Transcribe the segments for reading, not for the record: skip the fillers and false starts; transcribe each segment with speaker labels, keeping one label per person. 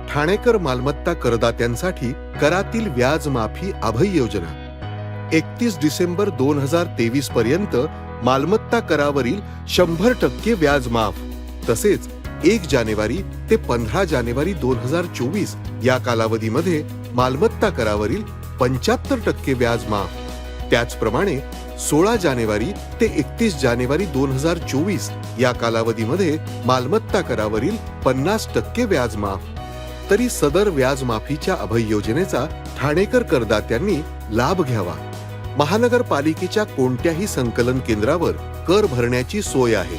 Speaker 1: ठाणेकर मालमत्ता करदात्यांसाठी करातील व्याज माफी अभय योजना 31 डिसेंबर 2023 पर्यंत मालमत्ता करावरील 100% व्याज माफ, तसेच 1 जानेवारी ते 15 जानेवारी 2024 या कालावधीमध्ये मालमत्ता करावरील 75% व्याज माफ। त्याचप्रमाणे 16 जानेवारी ते 31 जानेवारी 2024 या कालावधीमध्ये मालमत्ता करावरील 50% व्याज माफ। तरी सदर व्याज माफीच्या अभय योजनेचा ठाणेकर करदात्यांनी लाभ घ्यावा। महानगरपालिकेच्या कोणत्याही संकलन केंद्रावर कर भरण्याची सोय आहे।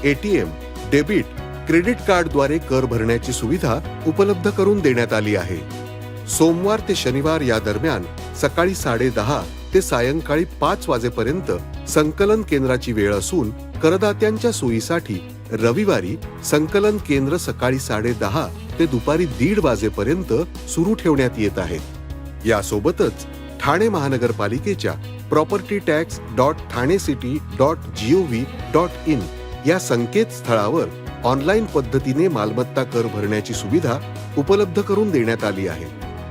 Speaker 1: एटीएम, डेबिट, क्रेडिट कार्डद्वारे कर भरण्याची सुविधा उपलब्ध करून देण्यात आली आहे। सोमवार ते शनिवार या दरम्यान सकाळी 10:30 ते सायंकाळी 5 वाजेपर्यंत संकलन केंद्राची वेळ असून करदात्यांच्या सोयीसाठी रविवारी संकलन केंद्र सकाळी 10:30 ते दुपारी 1:30 वाजेपर्यंत सुरू ठेवण्यात येत आहेत। यासोबतच ठाणे महानगरपालिकेच्या propertytax.thanecity.gov.in या संकेतस्थळावर ऑनलाईन पद्धतीने मालमत्ता कर भरण्याची सुविधा उपलब्ध करून देण्यात आली आहे।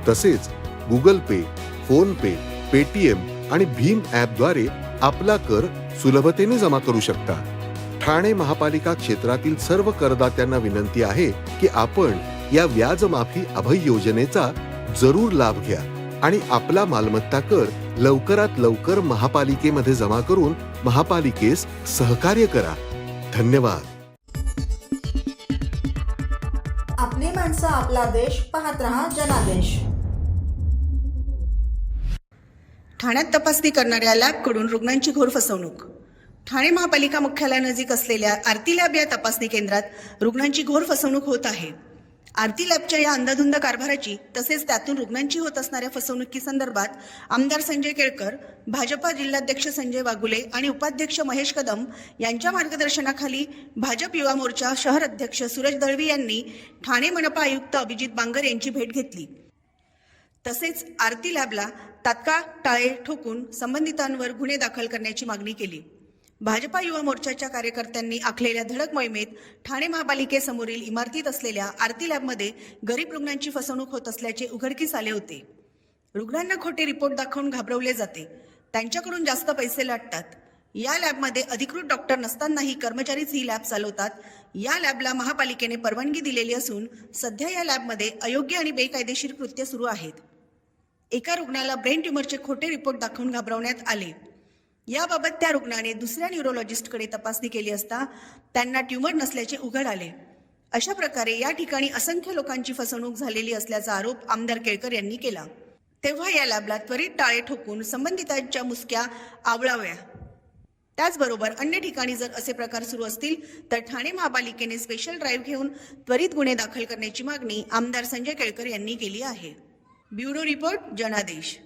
Speaker 1: तसेच गुगल पे, फोन पे, पेटीएम आणि भीम ॲपद्वारे आपला कर सुलभतेने जमा करू शकता। ठाणे महापालिका क्षेत्रातील सर्व करदात्यांना विनंती आहे की आपण या व्याज माफी अभय योजनेचा जरूर लाभ घ्या आणि आपला मालमत्ता कर लवकरात लवकर महापालिकेमध्ये जमा करून महापालिकेस सहकार्य करा। धन्यवाद।
Speaker 2: आपली माणसं, आपला देश, पाहत रहा जनादेश।
Speaker 3: ठाण्यात तपासणी करणाऱ्या लॅबकडून रुग्णांची घोर फसवणूक। ठाणे महापालिका मुख्यालयानजीक असलेल्या आरती लॅब या तपासणी केंद्रात रुग्णांची घोर फसवणूक होत आहे। आरती लॅबच्या या अंधाधुंद कारभाराची तसेच त्यातून रुग्णांची होत असणाऱ्या फसवणुकीसंदर्भात आमदार संजय केळकर, भाजपा जिल्हाध्यक्ष संजय वागुले आणि उपाध्यक्ष महेश कदम यांच्या मार्गदर्शनाखाली भाजप युवा मोर्चा शहर अध्यक्ष सूरज दळवी यांनी ठाणे मनपा आयुक्त अभिजित बांगर यांची भेट घेतली। तसेच आरती लॅबला तात्काळ टाळे ठोकून संबंधितांवर गुन्हे दाखल करण्याची मागणी केली। भाजपा युवा मोर्चाच्या कार्यकर्त्यांनी आखलेल्या धडक मोहिमेत ठाणे महापालिकेसमोरील इमारतीत असलेल्या आरती लॅबमध्ये गरीब रुग्णांची फसवणूक होत असल्याचे उघडकीस आले होते। रुग्णांना खोटे रिपोर्ट दाखवून घाबरवले जाते, त्यांच्याकडून जास्त पैसे लाटतात। या लॅबमध्ये अधिकृत डॉक्टर नसतानाही कर्मचारीच ही लॅब चालवतात। या लॅबला महापालिकेने परवानगी दिलेली असून सध्या या लॅबमध्ये अयोग्य आणि बेकायदेशीर कृत्य सुरू आहेत। एका रुग्णाला ब्रेन ट्यूमरचे खोटे रिपोर्ट दाखवून घाबरवण्यात आले। याबाबत त्या रुग्णाने दुसऱ्या न्यूरोलॉजिस्टकडे तपासणी केली असता त्यांना ट्यूमर नसल्याचे उघड आले। अशा प्रकारे या ठिकाणी असंख्य लोकांची फसवणूक झालेली असल्याचा आरोप आमदार केळकर यांनी केला। तेव्हा या लॅबला त्वरित टाळे ठोकून संबंधितांच्या मुसक्या आवळाव्या। त्याचबरोबर अन्य ठिकाणी जर असे प्रकार सुरू असतील तर ठाणे महापालिकेने स्पेशल ड्राईव्ह घेऊन त्वरित गुन्हे दाखल करण्याची मागणी आमदार संजय केळकर यांनी केली आहे। ब्युरो रिपोर्ट, जनादेश।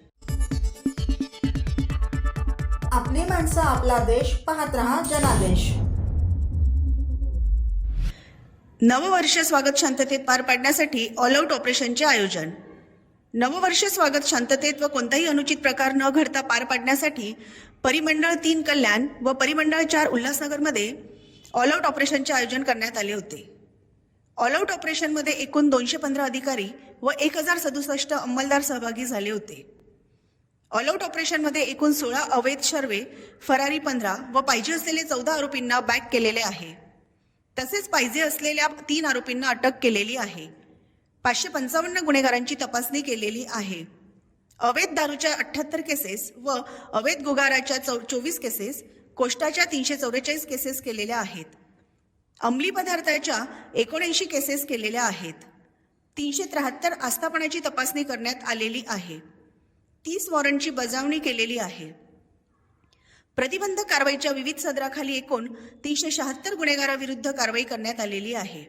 Speaker 2: आपली माणसं, आपला देश, पाहत रहा जनादेश।
Speaker 3: नववर्ष स्वागत शांततेत पार पाडण्यासाठी ऑल आउट ऑपरेशनचे आयोजन। नववर्ष स्वागत शांततेत व कोणताही अनुचित प्रकार न घडता पार पाडण्यासाठी परिमंडळ 3 कल्याण व परिमंडळ 4 उल्हासनगरमध्ये ऑल आउट ऑपरेशनचे आयोजन करण्यात आले होते। ऑल आउट ऑपरेशनमध्ये एकूण 215 अधिकारी व 1067 अंमलदार सहभागी झाले होते। ऑल आउट ऑपरेशनमध्ये एकूण 16 अवैध शर्वे, फरारी 15 व पाहिजे असलेले 14 आरोपींना बॅक केलेले आहे। तसेच पाहिजे असलेल्या 3 आरोपींना अटक केलेली आहे। 555 गुन्हेगारांची तपासणी केलेली आहे। अवैध दारूच्या 78 केसेस व अवैध गुगाराच्या 24 केसेस, कोष्टाच्या 344 केसेस केलेल्या आहेत। अंमली पदार्थाच्या 79 केसेस केलेल्या आहेत। 373 आस्थापनाची तपासणी करण्यात आलेली आहे। 30 वॉरंटची बजावणी केलेली आहे। प्रतिबंधक कारवाईच्या विविध सदराखाली एकूण 376 गुन्हेगाराविरुद्ध कारवाई करण्यात आलेली आहे।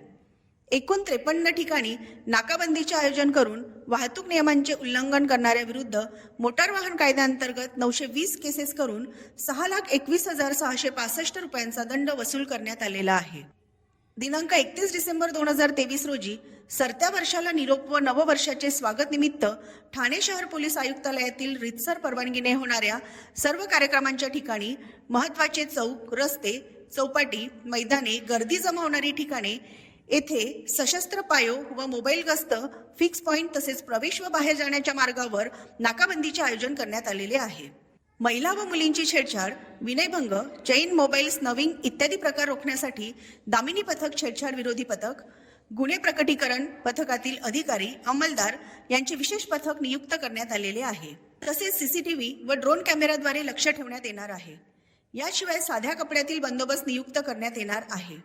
Speaker 3: एकूण 53 ठिकाणी नाकाबंदीचे आयोजन करून वाहतूक नियमांचे उल्लंघन करणाऱ्या विरुद्ध मोटार वाहन कायद्याअंतर्गत 920 केसेस करून 6,21,665 रुपयांचा दंड वसूल करण्यात आलेला आहे। दिनांक 31 डिसेंबर 2023 रोजी सरत्या वर्षाला निरोप व नववर्षाचे स्वागत निमित्त ठाणे शहर पोलीस आयुक्तालयातील रीतसर परवानगीने होणाऱ्या सर्व कार्यक्रमांच्या ठिकाणी महत्त्वाचे चौक, रस्ते, चौपाटी, मैदाने, गर्दी जमा होणारी ठिकाणे येथे सशस्त्र पायो व मोबाईल गस्त, फिक्स पॉइंट तसेच प्रवेश व बाहेर जाण्याच्या मार्गावर नाकाबंदीचे आयोजन करण्यात आलेले आहे. महिला व मुलींची छेडछाड, विनयभंग, चैन, मोबाईल स्नविंग इत्यादी प्रकार रोखण्यासाठी दामिनी पथक, छेडछाड विरोधी पथक, गुन्हे प्रकटीकरण पथकातील अधिकारी, अंमलदार यांचे विशेष पथक नियुक्त करण्यात आलेले आहे. तसेच सीसीटीव्ही व ड्रोन कॅमेराद्वारे लक्ष ठेवण्यात येणार आहे. याशिवाय साध्या कपड्यातील बंदोबस्त नियुक्त करण्यात येणार आहे.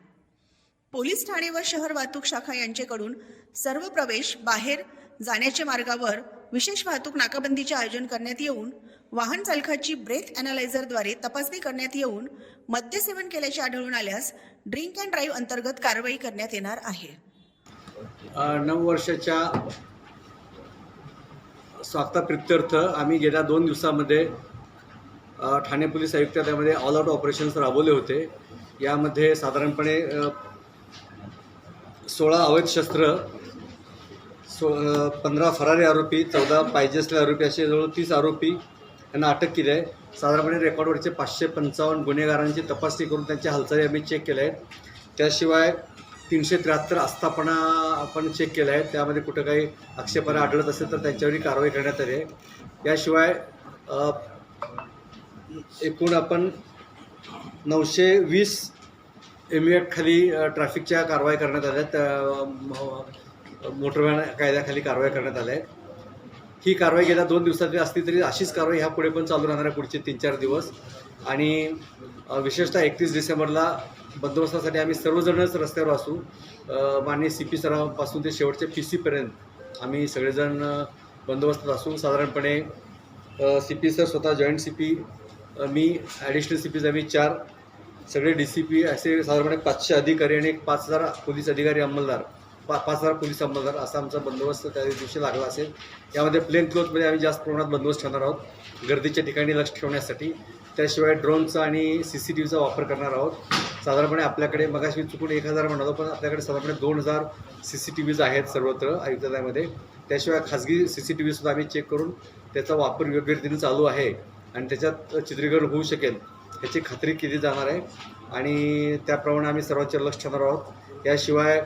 Speaker 3: पोलीस ठाणे व शहर वाहतूक शाखा यांच्याकडून सर्व प्रवेश, बाहेर जाण्याच्या मार्गावर विशेष वाहतूक नाकाबंदीचे आयोजन करण्यात येऊन वाहन चालकाची ब्रेथ अॅनालायझरद्वारे तपासणी करण्यात येऊन मद्यसेवन केल्याचे आढळून आल्यास ड्रिंक अँड ड्राईव्ह अंतर्गत कारवाई करण्यात येणार आहे.
Speaker 4: नववर्षाच्या स्वागताप्रित्यर्थ आम्ही गेल्या 2 दिवसामध्ये ठाणे पोलीस आयुक्तालयामध्ये ऑल आउट ऑपरेशन्स राबवले होते. यामध्ये साधारणपणे 16 अवैध शस्त्र, 15 फरारी आरोपी, 14 पाहिजे असलेले आरोपी असे जवळ 30 आरोपी यांना अटक केली आहे. साधारणपणे रेकॉर्डवरचे 555 गुन्हेगारांची तपासणी करून त्यांच्या हालचाली आम्ही चेक केल्या आहेत. त्याशिवाय 373 आस्थापना आपण चेक केल्या आहेत. त्यामध्ये कुठं काही आक्षेपार्ह आढळत असेल तर त्यांच्यावरही कारवाई करण्यात आली आहे. याशिवाय एकूण आपण 920 MVAct खाली ट्रॅफिकच्या कारवाई करण्यात आल्या. मोटर व्हॅन कायद्याखाली कारवाई करण्यात आल्या आहेत. ही कारवाई गेल्या 2 दिवसातली असली तरी अशीच कारवाई ह्या पुढे पण चालू राहणार आहे पुढचे 3-4 दिवस. आणि विशेषतः 31 डिसेंबरला बंदोबस्तासाठी आम्ही सर्वजणच रस्त्यावर असू. माननीय CP सरांपासून ते शेवटचे PC आम्ही सगळेजण बंदोबस्तात असू. साधारणपणे CP सर स्वतः, जॉईंट CP, मी, ॲडिशनल CPज आम्ही 4, सगळे DCP असे साधारणपणे 500 अधिकारी आणि 5000 पोलीस अधिकारी, अंमलदार, 5000 पोलीस अंमलदार असा आमचा बंदोबस्त त्या दिवशी लागला असेल. यामध्ये प्लेन क्लोथमध्ये आम्ही जास्त प्रमाणात बंदोबस्त ठेवणार आहोत गर्दीच्या ठिकाणी लक्ष ठेवण्यासाठी. त्याशिवाय ड्रोनचा आणि CCTVचा वापर करणार आहोत. साधारणपणे आपल्याकडे मगाशी चुकून 1000 म्हणालो, पण आपल्याकडे साधारणपणे 2000 CCTVज आहेत सर्वत्र आयुक्तालयामध्ये. त्याशिवाय खाजगी CCTVसुद्धा आम्ही चेक करून त्याचा वापर योग्य रीतीने चालू आहे आणि त्याच्यात चित्रीकरण होऊ शकेल याची खात्री केली जाणार आहे आणि त्याप्रमाणे आम्ही सर्वांचे लक्ष ठेवणार आहोत. याशिवाय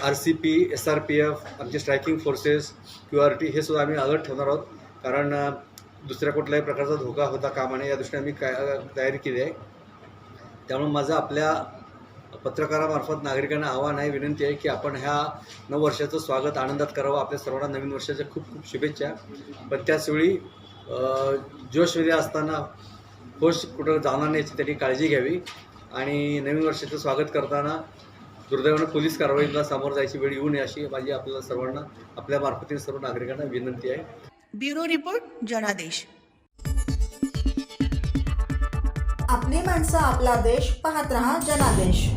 Speaker 4: RCP, SRPF, आमचे स्ट्रायकिंग फोर्सेस, QRT हे सुद्धा आम्ही अलर्ट ठेवणार आहोत. कारण दुसऱ्या कुठल्याही प्रकारचा धोका होता कामा नये या दृष्टीने आम्ही तयारी केली आहे. त्यामुळे माझं आपल्या पत्रकारामार्फत नागरिकांना आव्हान आहे, विनंती आहे की आपण ह्या नववर्षाचं स्वागत आनंदात करावं. आपल्या सर्वांना नवीन वर्षाच्या खूप खूप शुभेच्छा. पण त्याचवेळी जोशमध्ये असताना होश कुठं जाणार नाही याची त्यांनी काळजी घ्यावी आणि नवीन वर्षाचं स्वागत करताना दुर्दैवानं पोलीस कारवाईला सामोरं जायची वेळ येऊ नये अशी माझी आपल्याला सर्वांना, आपल्या मार्फतीने सर्व नागरिकांना विनंती आहे.
Speaker 3: ब्युरो रिपोर्ट, जनादेश.
Speaker 2: आपली माणसं, आपला देश, पाहत रहा जनादेश.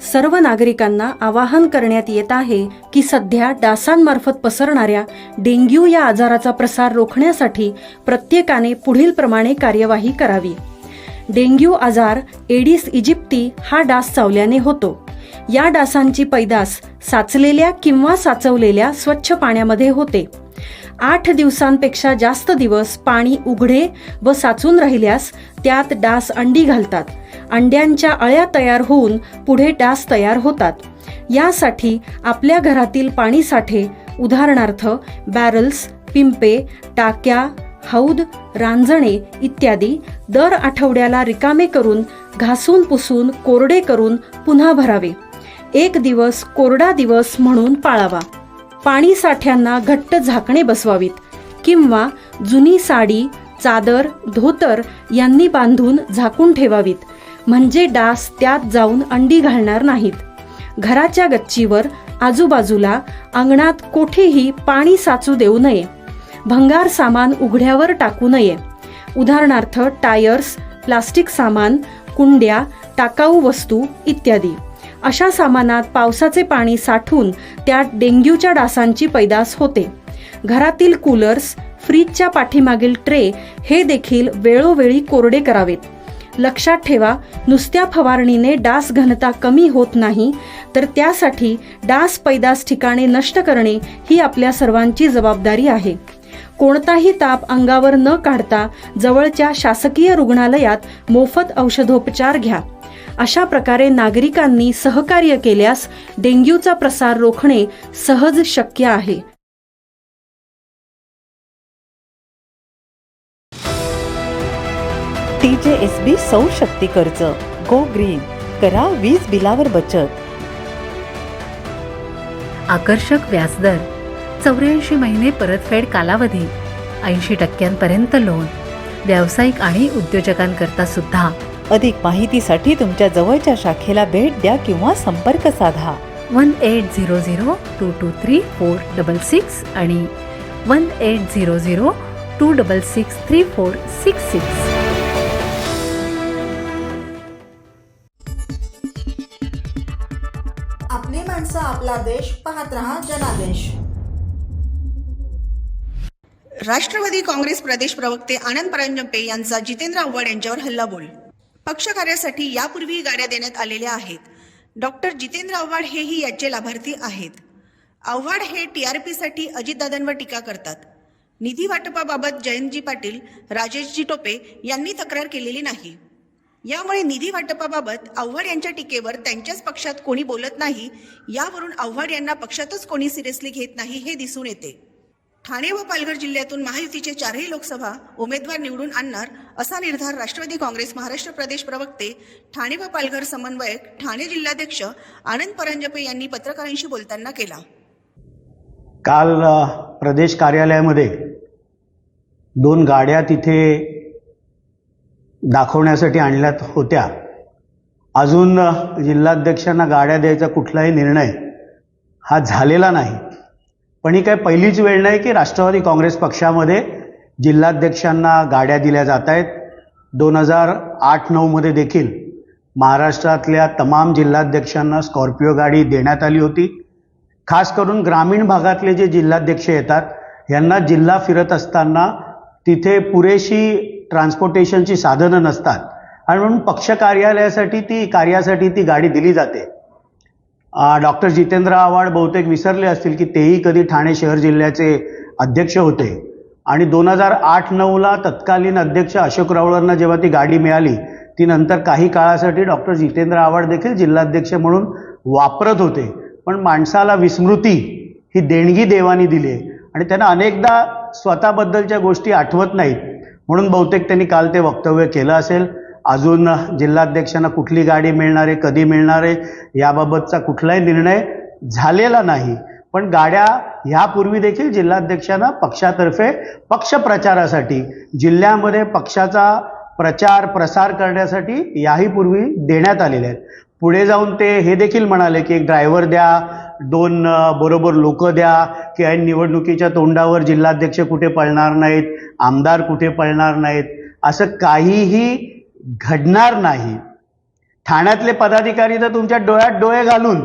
Speaker 5: सर्व नागरिकांना आवाहन करण्यात येत आहे की सध्या डासांमार्फत पसरणाऱ्या डेंग्यू या आजाराचा प्रसार रोखण्यासाठी प्रत्येकाने पुढीलप्रमाणे कार्यवाही करावी. डेंग्यू आजार एडिस इजिप्ती हा डास चावल्याने होतो. या डासांची पैदास साचलेल्या किंवा साचवलेल्या स्वच्छ पाण्यामध्ये होते. 8 दिवसांपेक्षा जास्त दिवस पाणी उघडे व साचून राहिल्यास त्यात डास अंडी घालतात. अंड्यांच्या अळ्या तयार होऊन पुढे डास तयार होतात. यासाठी आपल्या घरातील पाणीसाठे, उदाहरणार्थ बॅरल्स, पिंपे, टाक्या, हौद, रांजणे इत्यादी दर आठवड्याला रिकामे करून घासून पुसून कोरडे करून पुन्हा भरावे. 1 दिवस कोरडा दिवस म्हणून पाळावा. पाणी साठ्यांना घट्ट झाकणे बसवावीत किंवा जुनी साडी, चादर, धोतर यांनी बांधून झाकून ठेवावीत, म्हणजे डास त्यात जाऊन अंडी घालणार नाहीत. घराच्या गच्चीवर, आजूबाजूला, अंगणात कोठेही पाणी साचू देऊ नये. भंगार सामान उघड्यावर टाकू नये. उदाहरणार्थ टायर्स, प्लास्टिक सामान, कुंड्या, टाकाऊ वस्तू इत्यादी. अशा सामानात पावसाचे पाणी साठून त्यात डेंग्यूच्या डासांची पैदास होते. घरातील कूलर्स, फ्रीजच्या पाठीमागील ट्रे हे देखील वेळोवेळी कोरडे करावेत. लक्षात ठेवा, नुसत्या फवारणीने डास घनता कमी होत नाही, तर त्यासाठी डास पैदास ठिकाणे नष्ट करणे ही आपल्या सर्वांची जबाबदारी आहे. कोणताही ताप अंगावर न काढता जवळच्या शासकीय रुग्णालयात मोफत औषधोपचार घ्या. अशा प्रकारे नागरिकांनी सहकार्य केल्यास डेंग्यूचा प्रसार रोखणे सहज शक्य आहे.
Speaker 6: TJSB सौर शक्ती कर्ज, गो ग्रीन, करा वीज बिलावर बचत.
Speaker 7: आकर्षक व्याजदर, 84 महिने परतफेड कालावधी, 80% लोन, व्यावसायिक आणि उद्योजकांकरता सुद्धा.
Speaker 6: अधिक माहितीसाठी तुमच्या जवळच्या शाखेला भेट द्या किंवा संपर्क साधा.
Speaker 7: 1800-223-466 आणि 1800-266-3466.
Speaker 2: आपली माणसं, आपला देश, पाहत रहा जनादेश.
Speaker 3: राष्ट्रवादी काँग्रेस प्रदेश प्रवक्ते आनंद परांजपे यांचा जितेंद्र आव्हाड यांच्यावर हल्लाबोल. पक्ष कार्यासाठी यापूर्वी गाड्या देण्यात आलेल्या आहेत. डॉक्टर जितेंद्र आव्हाड हेही याचे लाभार्थी आहेत. आव्हाड हे TRPसाठी अजितदादांवर टीका करतात. निधी वाटपाबाबत जयंतजी पाटील, राजेशजी टोपे यांनी तक्रार केलेली नाही. यामुळे निधी वाटपाबाबत आव्हाड यांच्या टीकेवर त्यांच्याच पक्षात कोणी बोलत नाही, यावरून आव्हाड यांना पक्षातच कोणी सिरियसली घेत नाही हे दिसून येते. ठाणे व पालघर जिल्ह्यातून महायुतीचे 4ही लोकसभा उमेदवार निवडून आणणार असा निर्धार राष्ट्रवादी काँग्रेस महाराष्ट्र प्रदेश प्रवक्ते, ठाणे व पालघर समन्वयक, ठाणे जिल्हाध्यक्ष आनंद परांजपे यांनी पत्रकारांशी बोलताना केला.
Speaker 8: काल प्रदेश कार्यालयामध्ये 2 गाड्या तिथे दाखवण्यासाठी आणल्यात होत्या. अजून जिल्हाध्यक्षांना गाड्या द्यायचा कुठलाही निर्णय हा झालेला नाही. पण ही काय पहिलीच वेळ नाही की राष्ट्रवादी काँग्रेस पक्षामध्ये जिल्हाध्यक्षांना गाड्या दिल्या जात आहेत. 2008-9 मध्ये देखील महाराष्ट्रातल्या तमाम जिल्हाध्यक्षांना स्कॉर्पिओ गाडी देण्यात आली होती. खास करून ग्रामीण भागातले जे जिल्हाध्यक्ष येतात यांना जिल्हा फिरत असताना तिथे पुरेशी ट्रान्सपोर्टेशनची साधनं नसतात आणि म्हणून पक्ष कार्यासाठी ती गाडी दिली जाते. डॉक्टर जितेंद्र आव्हाड बहुतेक विसरले असतील की तेही कधी ठाणे शहर जिल्ह्याचे अध्यक्ष होते आणि 2008-9ला तत्कालीन अध्यक्ष अशोक राऊळांना जेव्हा ती गाडी मिळाली ती नंतर काही काळासाठी डॉक्टर जितेंद्र आव्हाड देखील जिल्हाध्यक्ष म्हणून वापरत होते. पण माणसाला विस्मृती ही देणगी देवानी दिली आणि त्यांना अनेकदा स्वतःबद्दलच्या गोष्टी आठवत नाहीत, म्हणून बहुतेक त्यांनी काल ते वक्तव्य केलं असेल. अजून जिल्हाध्यक्षांना कुठली गाडी मिळणार आहे, कधी मिळणार आहे याबाबतचा कुठलाही निर्णय झालेला नाही. पण गाड्या ह्यापूर्वी देखील जिल्हाध्यक्षांना पक्षातर्फे पक्ष प्रचारासाठी जिल्ह्यामध्ये पक्षाचा प्रचार प्रसार करण्यासाठी याही पूर्वी देण्यात आलेल्या आहेत. पुढे जाऊन ते हे देखील म्हणाले की एक ड्रायव्हर द्या, 2 बरोबर लोक द्या, की ऐन निवडणुकीच्या तोंडावर जिल्हाध्यक्ष कुठे पळणार नाहीत, आमदार कुठे पळणार नाहीत, असं काहीही घडणार नाही. ठाण्यातले पदाधिकारी तर तुमच्या डोळ्यात डोळे घालून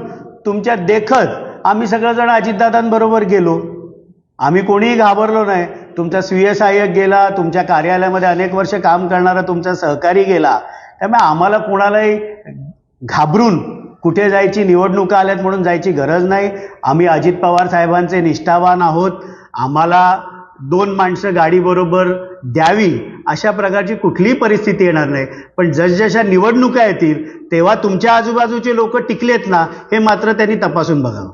Speaker 8: तुमच्या देखत आम्ही सगळेजण अजितदादांबरोबर गेलो. आम्ही कोणीही घाबरलो नाही. तुमचा स्वीय सहाय्यक गेला, तुमच्या कार्यालयामध्ये अनेक वर्ष काम करणारा तुमचा सहकारी गेला. त्यामुळे आम्हाला कोणालाही घाबरून कुठे जायची, निवडणुका आल्यात म्हणून जायची गरज नाही. आम्ही अजित पवार साहेबांचे निष्ठावान आहोत. आम्हाला 2 माणसं गाडीबरोबर द्यावी अशा प्रकारची कुठलीही परिस्थिती येणार नाही. पण जसजशा निवडणुका येतील तेव्हा तुमच्या आजूबाजूचे लोक टिकलेत ना हे मात्र त्यांनी तपासून बघावं.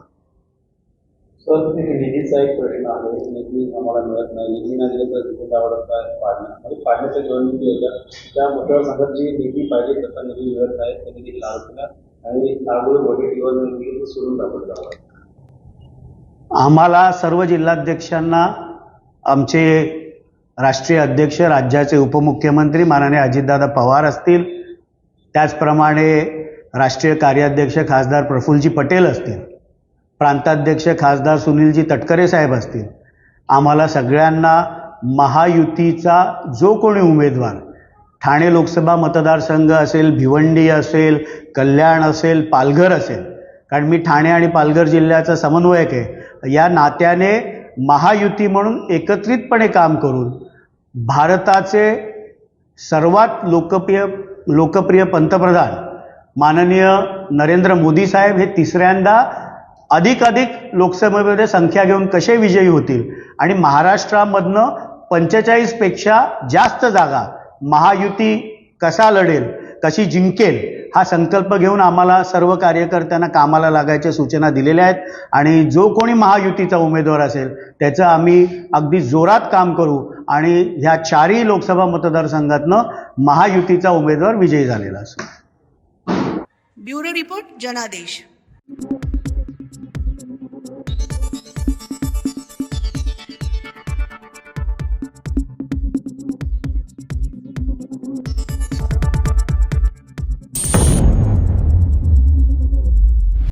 Speaker 9: सर, निधीचा एक प्रश्न आहे. निधी आम्हाला मिळत नाही. निधी नाही दिले तर तिथे पाडण्याच्या निवडणुकी होत्या त्या मतदारसंघात जी निधी पाहिजे तसा निधी मिळत नाही. त्या निधी लावला आणि नागपूर वडेट्टीवर निधी सोडून दाखवत जावं.
Speaker 8: आम्हाला सर्व जिल्हाध्यक्षांना आमचे राष्ट्रीय अध्यक्ष, राज्याचे उपमुख्यमंत्री माननीय अजितदादा पवार असतील, त्याचप्रमाणे राष्ट्रीय कार्याध्यक्ष खासदार प्रफुल्लजी पटेल असतील, प्रांताध्यक्ष खासदार सुनीलजी तटकरे साहेब असतील, आम्हाला सगळ्यांना महायुतीचा जो कोणी उमेदवार ठाणे लोकसभा मतदारसंघ असेल, भिवंडी असेल, कल्याण असेल, पालघर असेल, कारण मी ठाणे आणि पालघर जिल्ह्याचा समन्वयक आहे, या नात्याने महायुती म्हणून एकत्रितपणे काम करून भारताचे सर्वात लोकप्रिय पंतप्रधान माननीय नरेंद्र मोदी साहेब हे तिसऱ्यांदा अधिकाधिक लोकसभेमध्ये संख्या घेऊन कसे विजयी होतील आणि महाराष्ट्रामधनं 45पेक्षा जास्त जागा महायुती कसा लढेल, कशी जिंकेल हा संकल्प घेऊन आम्हाला सर्व कार्यकर्त्यांना कामाला लागायच्या सूचना दिलेल्या आहेत आणि जो कोणी महायुतीचा उमेदवार असेल त्याचं आम्ही अगदी जोरात काम करू आणि ह्या 4ही लोकसभा मतदारसंघातनं महायुतीचा उमेदवार विजयी झालेला असेल.
Speaker 3: ब्युरो रिपोर्ट जनादेश.